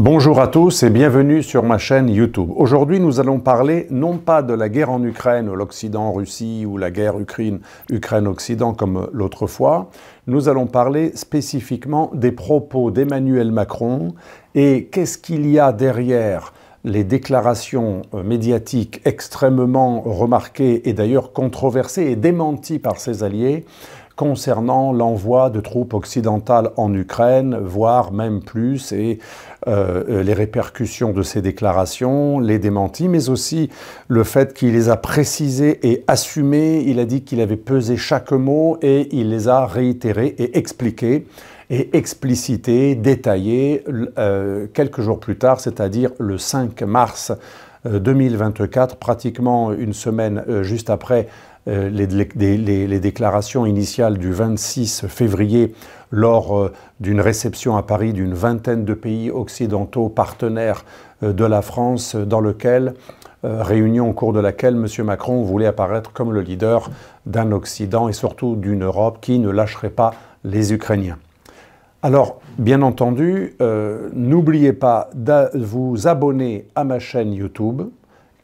Bonjour à tous et bienvenue sur ma chaîne YouTube. Aujourd'hui, nous allons parler non pas de la guerre en Ukraine, l'Occident-Russie ou la guerre Ukraine-Occident comme l'autre fois. Nous allons parler spécifiquement des propos d'Emmanuel Macron et qu'est-ce qu'il y a derrière les déclarations médiatiques extrêmement remarquées et d'ailleurs controversées et démenties par ses alliés concernant l'envoi de troupes occidentales en Ukraine, voire même plus, et les répercussions de ces déclarations, les démentis, mais aussi le fait qu'il les a précisés et assumés. Il a dit qu'il avait pesé chaque mot et il les a réitérés et expliqués et explicités, détaillés quelques jours plus tard, c'est-à-dire le 5 mars 2024, pratiquement une semaine juste après les déclarations initiales du 26 février lors d'une réception à Paris d'une vingtaine de pays occidentaux partenaires de la France, réunion au cours de laquelle M. Macron voulait apparaître comme le leader d'un Occident et surtout d'une Europe qui ne lâcherait pas les Ukrainiens. Alors, bien entendu, n'oubliez pas de vous abonner à ma chaîne YouTube,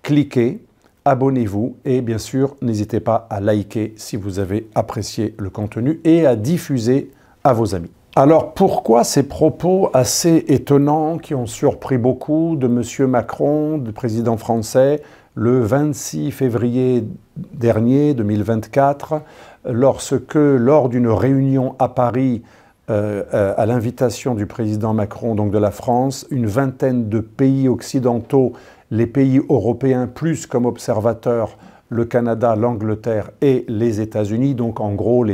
cliquez, abonnez-vous et bien sûr, n'hésitez pas à liker si vous avez apprécié le contenu et à diffuser à vos amis. Alors, pourquoi ces propos assez étonnants qui ont surpris beaucoup de M. Macron, du président français, le 26 février dernier, 2024, lorsque, lors d'une réunion à Paris, à l'invitation du président Macron, donc de la France, une vingtaine de pays occidentaux, les pays européens, plus comme observateurs, le Canada, l'Angleterre et les États-Unis, donc en gros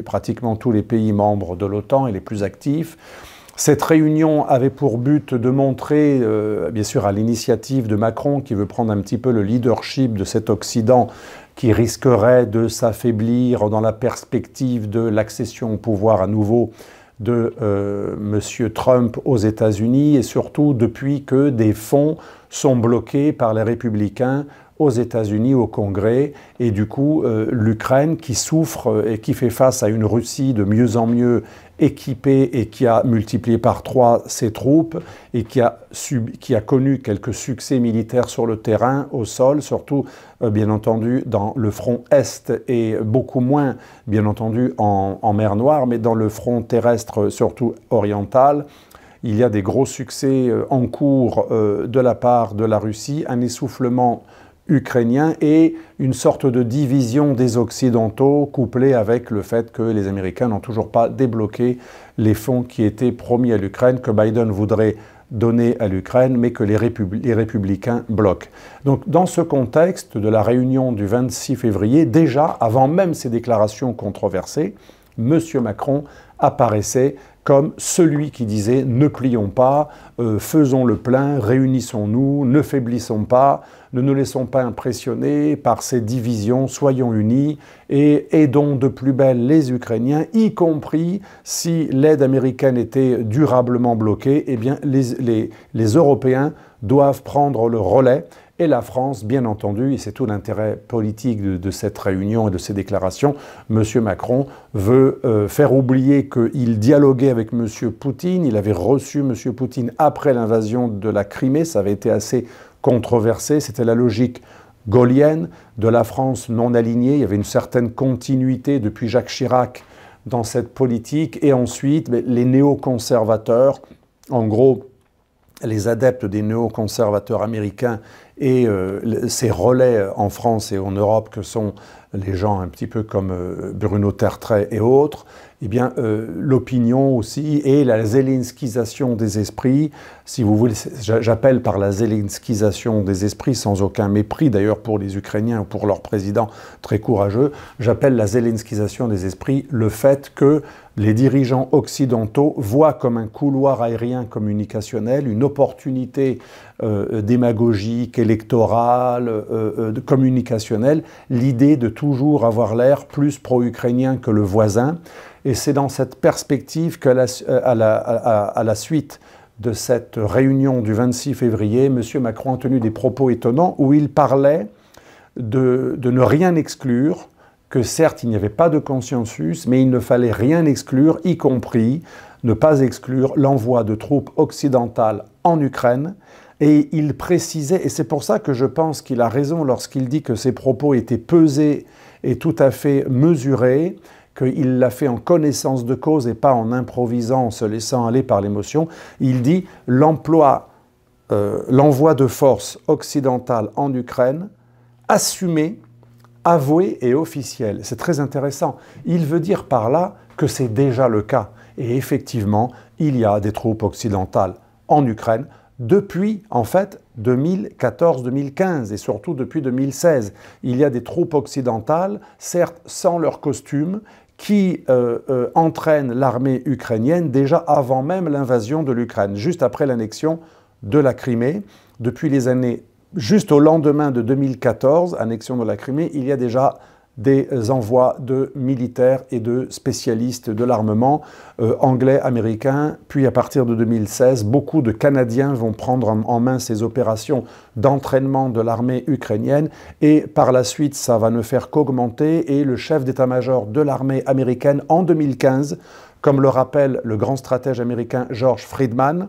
pratiquement tous les pays membres de l'OTAN et les plus actifs. Cette réunion avait pour but de montrer, bien sûr à l'initiative de Macron, qui veut prendre un petit peu le leadership de cet Occident, qui risquerait de s'affaiblir dans la perspective de l'accession au pouvoir à nouveau de M. Trump aux États-Unis et surtout depuis que des fonds sont bloqués par les républicains aux États-Unis, au Congrès, et du coup l'Ukraine qui souffre et qui fait face à une Russie de mieux en mieux équipée et qui a multiplié par 3 ses troupes et qui a connu quelques succès militaires sur le terrain, au sol, surtout bien entendu dans le front Est et beaucoup moins bien entendu en mer Noire, mais dans le front terrestre surtout oriental. Il y a des gros succès en cours de la part de la Russie, un essoufflement ukrainien et une sorte de division des Occidentaux couplée avec le fait que les Américains n'ont toujours pas débloqué les fonds qui étaient promis à l'Ukraine, que Biden voudrait donner à l'Ukraine, mais que les républicains bloquent. Donc dans ce contexte de la réunion du 26 février, déjà avant même ces déclarations controversées, M. Macron apparaissait comme celui qui disait « ne plions pas, faisons le plein, réunissons-nous, ne faiblissons pas, ne nous laissons pas impressionner par ces divisions, soyons unis et aidons de plus belle les Ukrainiens, y compris si l'aide américaine était durablement bloquée, eh bien les Européens doivent prendre le relais. » Et la France, bien entendu, et c'est tout l'intérêt politique de cette réunion et de ces déclarations, M. Macron veut faire oublier qu'il dialoguait avec M. Poutine. Il avait reçu M. Poutine après l'invasion de la Crimée. Ça avait été assez controversé. C'était la logique gaullienne de la France non alignée. Il y avait une certaine continuité depuis Jacques Chirac dans cette politique. Et ensuite, les néoconservateurs, en gros, les adeptes des néoconservateurs américains et ces relais en France et en Europe que sont les gens un petit peu comme Bruno Tertrais et autres, eh bien l'opinion aussi et la zelenskisation des esprits, si vous voulez, j'appelle par la zelenskisation des esprits, sans aucun mépris d'ailleurs pour les Ukrainiens ou pour leur président très courageux, j'appelle la zelenskisation des esprits le fait que les dirigeants occidentaux voient comme un couloir aérien communicationnel, une opportunité démagogique, électorale, communicationnelle, l'idée de toujours avoir l'air plus pro-ukrainien que le voisin. Et c'est dans cette perspective qu'à la suite de cette réunion du 26 février, M. Macron a tenu des propos étonnants où il parlait de ne rien exclure, que certes il n'y avait pas de consensus, mais il ne fallait rien exclure, y compris ne pas exclure l'envoi de troupes occidentales en Ukraine. Et il précisait, et c'est pour ça que je pense qu'il a raison lorsqu'il dit que ses propos étaient pesés et tout à fait mesurés, qu'il l'a fait en connaissance de cause et pas en improvisant, en se laissant aller par l'émotion. Il dit l'envoi de forces occidentales en Ukraine, assumé, avoué et officiel. C'est très intéressant. Il veut dire par là que c'est déjà le cas. Et effectivement, il y a des troupes occidentales en Ukraine depuis, en fait, 2014-2015 et surtout depuis 2016. Il y a des troupes occidentales, certes sans leur costume, qui entraînent l'armée ukrainienne déjà avant même l'invasion de l'Ukraine, juste après l'annexion de la Crimée. Depuis les années, juste au lendemain de 2014, annexion de la Crimée, il y a déjà des envois de militaires et de spécialistes de l'armement anglais, américains. Puis à partir de 2016, beaucoup de Canadiens vont prendre en main ces opérations d'entraînement de l'armée ukrainienne. Et par la suite, ça va ne faire qu'augmenter. Et le chef d'état-major de l'armée américaine en 2015, comme le rappelle le grand stratège américain George Friedman,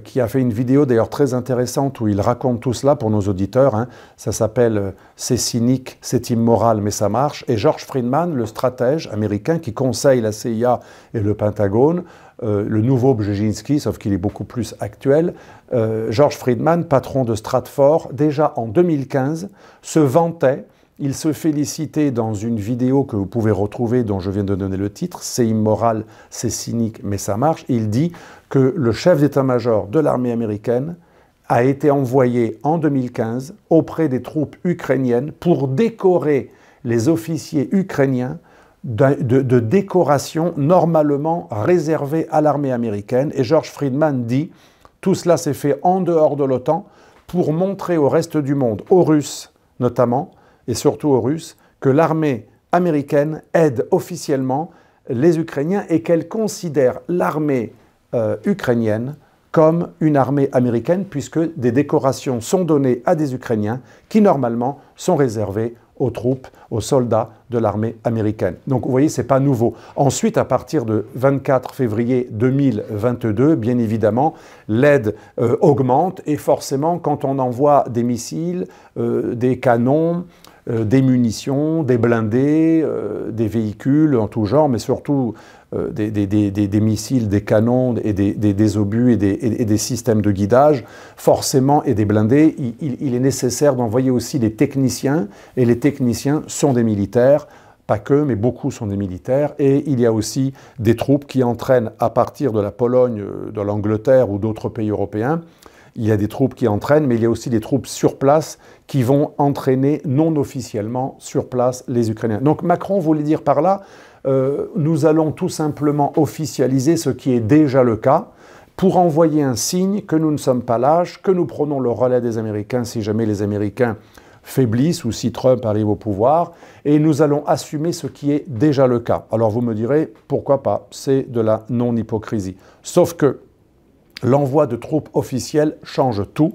qui a fait une vidéo d'ailleurs très intéressante où il raconte tout cela pour nos auditeurs. Hein. Ça s'appelle « C'est cynique, c'est immoral, mais ça marche ». Et George Friedman, le stratège américain qui conseille la CIA et le Pentagone, le nouveau Brzezinski, sauf qu'il est beaucoup plus actuel, George Friedman, patron de Stratfor, déjà en 2015, se vantait. Il se félicitait dans une vidéo que vous pouvez retrouver, dont je viens de donner le titre, « C'est immoral, c'est cynique, mais ça marche ». Il dit que le chef d'état-major de l'armée américaine a été envoyé en 2015 auprès des troupes ukrainiennes pour décorer les officiers ukrainiens de décorations normalement réservées à l'armée américaine. Et George Friedman dit « Tout cela s'est fait en dehors de l'OTAN pour montrer au reste du monde, aux Russes notamment, et surtout aux Russes, que l'armée américaine aide officiellement les Ukrainiens et qu'elle considère l'armée ukrainienne comme une armée américaine, puisque des décorations sont données à des Ukrainiens qui, normalement, sont réservées aux troupes, aux soldats de l'armée américaine. Donc, vous voyez, ce n'est pas nouveau. Ensuite, à partir de 24 février 2022, bien évidemment, l'aide augmente et forcément, quand on envoie des missiles, des canons, des munitions, des blindés, des véhicules en tout genre, mais surtout des missiles, des canons et des obus et des systèmes de guidage, forcément, et des blindés, il est nécessaire d'envoyer aussi des techniciens, et les techniciens sont des militaires, pas que, mais beaucoup sont des militaires, et il y a aussi des troupes qui entraînent à partir de la Pologne, de l'Angleterre ou d'autres pays européens. Il y a des troupes qui entraînent, mais il y a aussi des troupes sur place qui vont entraîner non officiellement sur place les Ukrainiens. Donc Macron voulait dire par là, nous allons tout simplement officialiser ce qui est déjà le cas pour envoyer un signe que nous ne sommes pas lâches, que nous prenons le relais des Américains si jamais les Américains faiblissent ou si Trump arrive au pouvoir, et nous allons assumer ce qui est déjà le cas. Alors vous me direz, pourquoi pas, c'est de la non-hypocrisie. Sauf que l'envoi de troupes officielles change tout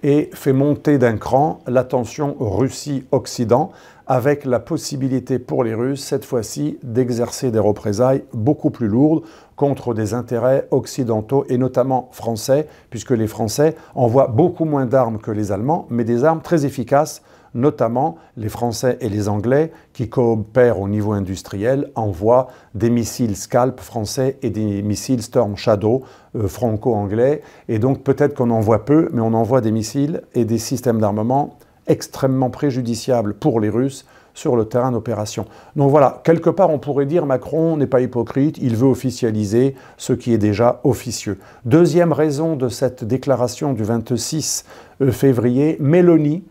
et fait monter d'un cran la tension Russie-Occident, avec la possibilité pour les Russes, cette fois-ci, d'exercer des représailles beaucoup plus lourdes contre des intérêts occidentaux et notamment français, puisque les Français envoient beaucoup moins d'armes que les Allemands, mais des armes très efficaces, notamment les Français et les Anglais, qui coopèrent au niveau industriel, envoient des missiles Scalp français et des missiles Storm Shadow franco-anglais. Et donc peut-être qu'on en voit peu, mais on envoie des missiles et des systèmes d'armement extrêmement préjudiciables pour les Russes sur le terrain d'opération. Donc voilà, quelque part on pourrait dire Macron n'est pas hypocrite, il veut officialiser ce qui est déjà officieux. Deuxième raison de cette déclaration du 26 février, Mélanie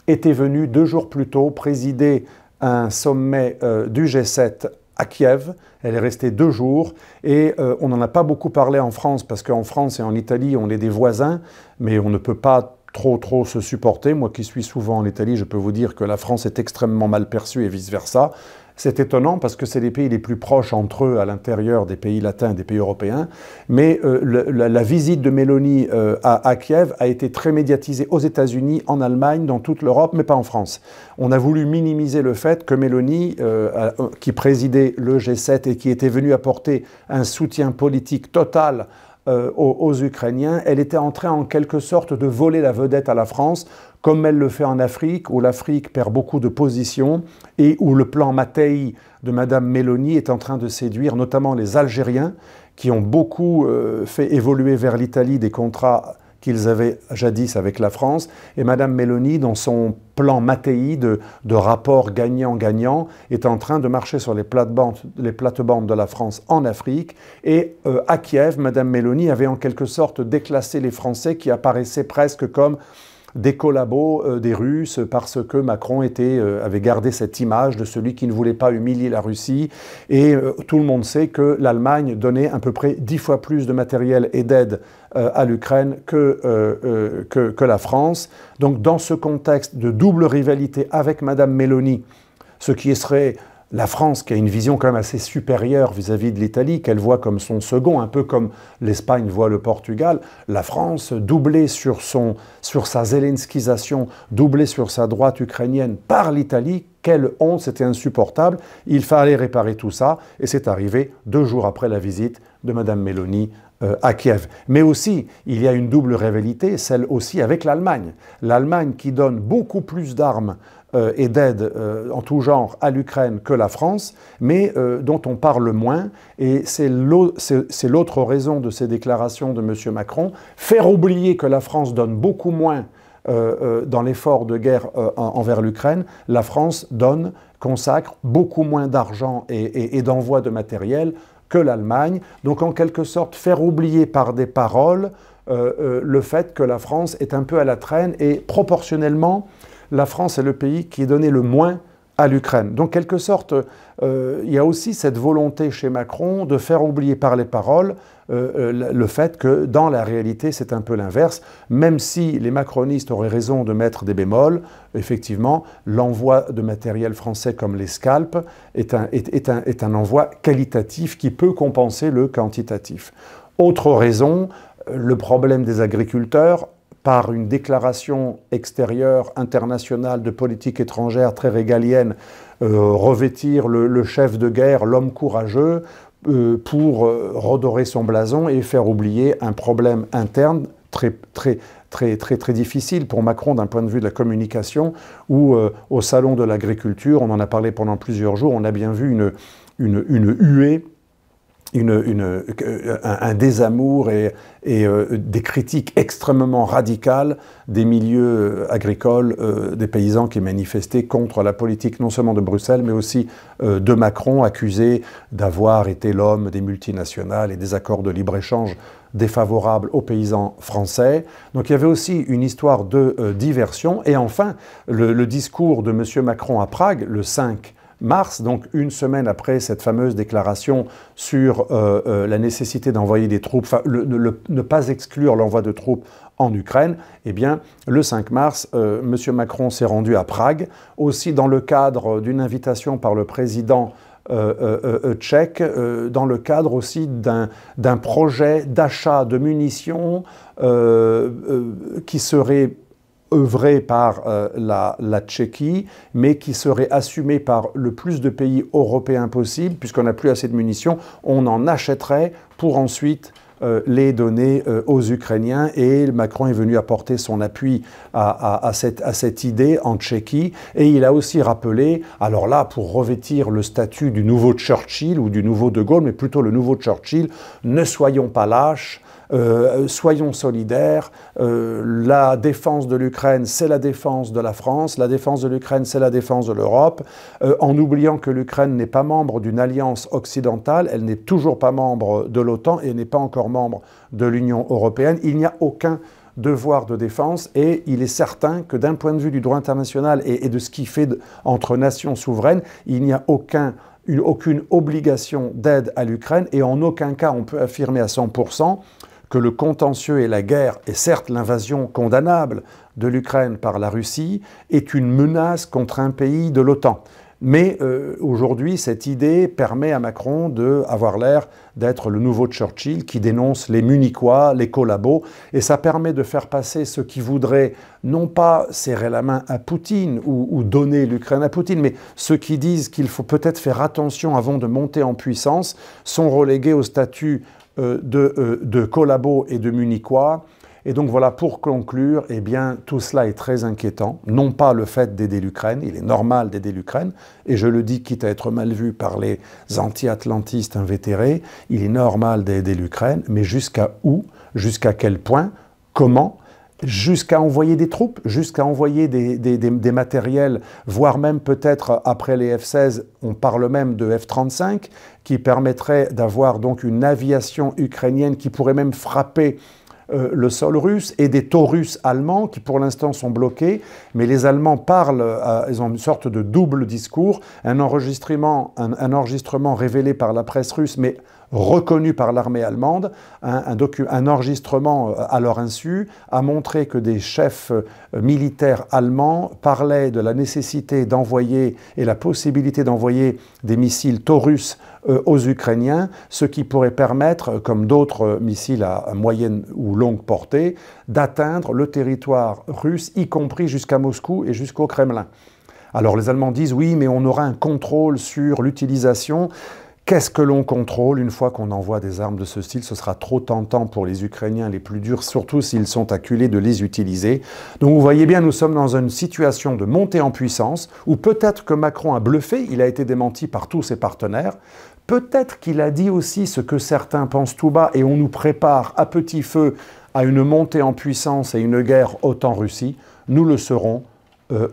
était venue 2 jours plus tôt présider un sommet du G7 à Kiev. Elle est restée 2 jours et on n'en a pas beaucoup parlé en France parce qu'en France et en Italie, on est des voisins, mais on ne peut pas trop se supporter. Moi qui suis souvent en Italie, je peux vous dire que la France est extrêmement mal perçue et vice-versa. C'est étonnant parce que c'est les pays les plus proches entre eux à l'intérieur des pays latins, des pays européens. Mais la visite de Mélanie à Kiev a été très médiatisée aux États-Unis, en Allemagne, dans toute l'Europe, mais pas en France. On a voulu minimiser le fait que Mélanie, qui présidait le G7 et qui était venue apporter un soutien politique total aux Ukrainiens, elle était en train en quelque sorte de voler la vedette à la France, comme elle le fait en Afrique, où l'Afrique perd beaucoup de positions et où le plan Mattei de Madame Meloni est en train de séduire notamment les Algériens, qui ont beaucoup fait évoluer vers l'Italie des contrats qu'ils avaient jadis avec la France. Et Madame Meloni, dans son plan Mattei de rapport gagnant-gagnant, est en train de marcher sur les plates-bandes de la France en Afrique. Et à Kiev, Madame Meloni avait en quelque sorte déclassé les Français qui apparaissaient presque comme des collabos des Russes parce que Macron avait gardé cette image de celui qui ne voulait pas humilier la Russie. Et tout le monde sait que l'Allemagne donnait à peu près 10 fois plus de matériel et d'aide à l'Ukraine que la France. Donc dans ce contexte de double rivalité avec Madame Meloni, ce qui serait la France, qui a une vision quand même assez supérieure vis-à-vis de l'Italie, qu'elle voit comme son second, un peu comme l'Espagne voit le Portugal, la France, doublée sur sa zelenskisation, doublée sur sa droite ukrainienne par l'Italie, quelle honte, c'était insupportable. Il fallait réparer tout ça, et c'est arrivé 2 jours après la visite de Madame Meloni à Kiev. Mais aussi, il y a une double rivalité, celle aussi avec l'Allemagne. L'Allemagne qui donne beaucoup plus d'armes et d'aide en tout genre à l'Ukraine que la France, mais dont on parle moins. Et c'est l'autre raison de ces déclarations de M. Macron, faire oublier que la France donne beaucoup moins dans l'effort de guerre envers l'Ukraine. La France consacre beaucoup moins d'argent et d'envoi de matériel que l'Allemagne. Donc en quelque sorte, faire oublier par des paroles le fait que la France est un peu à la traîne et proportionnellement, la France est le pays qui est donné le moins à l'Ukraine. Donc, en quelque sorte, il y a aussi cette volonté chez Macron de faire oublier par les paroles le fait que, dans la réalité, c'est un peu l'inverse. Même si les macronistes auraient raison de mettre des bémols, effectivement, l'envoi de matériel français comme les Scalp est un envoi qualitatif qui peut compenser le quantitatif. Autre raison, le problème des agriculteurs, par une déclaration extérieure internationale de politique étrangère très régalienne, revêtir le chef de guerre, l'homme courageux, pour redorer son blason et faire oublier un problème interne très difficile pour Macron d'un point de vue de la communication, où au Salon de l'Agriculture, on en a parlé pendant plusieurs jours, on a bien vu une huée, un désamour et des critiques extrêmement radicales des milieux agricoles, des paysans qui manifestaient contre la politique non seulement de Bruxelles, mais aussi de Macron, accusé d'avoir été l'homme des multinationales et des accords de libre-échange défavorables aux paysans français. Donc il y avait aussi une histoire de diversion. Et enfin, le discours de M. Macron à Prague, le 5 mars, donc une semaine après cette fameuse déclaration sur la nécessité d'envoyer des troupes, ne pas exclure l'envoi de troupes en Ukraine, eh bien, le 5 mars, M. Macron s'est rendu à Prague, aussi dans le cadre d'une invitation par le président tchèque, dans le cadre aussi d'un projet d'achat de munitions qui serait œuvré par la Tchéquie, mais qui serait assumé par le plus de pays européens possible, puisqu'on n'a plus assez de munitions, on en achèterait pour ensuite les donner aux Ukrainiens. Et Macron est venu apporter son appui à cette idée en Tchéquie. Et il a aussi rappelé, alors là, pour revêtir le statut du nouveau Churchill ou du nouveau De Gaulle, mais plutôt le nouveau Churchill, ne soyons pas lâches, soyons solidaires, la défense de l'Ukraine, c'est la défense de la France, la défense de l'Ukraine, c'est la défense de l'Europe, en oubliant que l'Ukraine n'est pas membre d'une alliance occidentale, elle n'est toujours pas membre de l'OTAN et n'est pas encore membre de l'Union européenne. Il n'y a aucun devoir de défense et il est certain que d'un point de vue du droit international et de ce qui fait entre nations souveraines, il n'y a aucune obligation d'aide à l'Ukraine et en aucun cas on peut affirmer à 100% que le contentieux et la guerre, et certes l'invasion condamnable de l'Ukraine par la Russie, est une menace contre un pays de l'OTAN. Mais aujourd'hui, cette idée permet à Macron d'avoir l'air d'être le nouveau Churchill qui dénonce les Munichois, les collabos, et ça permet de faire passer ceux qui voudraient non pas serrer la main à Poutine ou donner l'Ukraine à Poutine, mais ceux qui disent qu'il faut peut-être faire attention avant de monter en puissance, sont relégués au statut de collabos et de Munichois. Et donc voilà, pour conclure, eh bien, tout cela est très inquiétant. Non pas le fait d'aider l'Ukraine, il est normal d'aider l'Ukraine, et je le dis quitte à être mal vu par les anti-atlantistes invétérés, il est normal d'aider l'Ukraine, mais jusqu'à où? Jusqu'à quel point? Comment? Jusqu'à envoyer des troupes, jusqu'à envoyer des matériels, voire même peut-être après les F-16, on parle même de F-35, qui permettrait d'avoir donc une aviation ukrainienne qui pourrait même frapper le sol russe, et des Taurus allemands qui pour l'instant sont bloqués, mais les Allemands parlent, ils ont une sorte de double discours, un enregistrement révélé par la presse russe, mais reconnu par l'armée allemande, un enregistrement à leur insu, a montré que des chefs militaires allemands parlaient de la nécessité d'envoyer et la possibilité d'envoyer des missiles Taurus aux Ukrainiens, ce qui pourrait permettre, comme d'autres missiles à moyenne ou longue portée, d'atteindre le territoire russe, y compris jusqu'à Moscou et jusqu'au Kremlin. Alors les Allemands disent oui, mais on aura un contrôle sur l'utilisation. Qu'est-ce que l'on contrôle une fois qu'on envoie des armes de ce style? Ce sera trop tentant pour les Ukrainiens les plus durs, surtout s'ils sont acculés de les utiliser. Donc vous voyez bien, nous sommes dans une situation de montée en puissance, où peut-être que Macron a bluffé, il a été démenti par tous ses partenaires, peut-être qu'il a dit aussi ce que certains pensent tout bas, et on nous prépare à petit feu à une montée en puissance et une guerre OTAN-Russie. Nous le saurons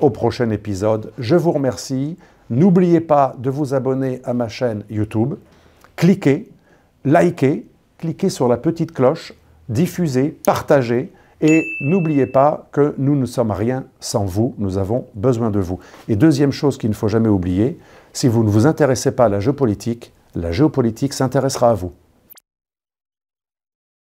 au prochain épisode. Je vous remercie. N'oubliez pas de vous abonner à ma chaîne YouTube. Cliquez, likez, cliquez sur la petite cloche, diffusez, partagez. Et n'oubliez pas que nous ne sommes rien sans vous, nous avons besoin de vous. Et deuxième chose qu'il ne faut jamais oublier, si vous ne vous intéressez pas à la géopolitique s'intéressera à vous.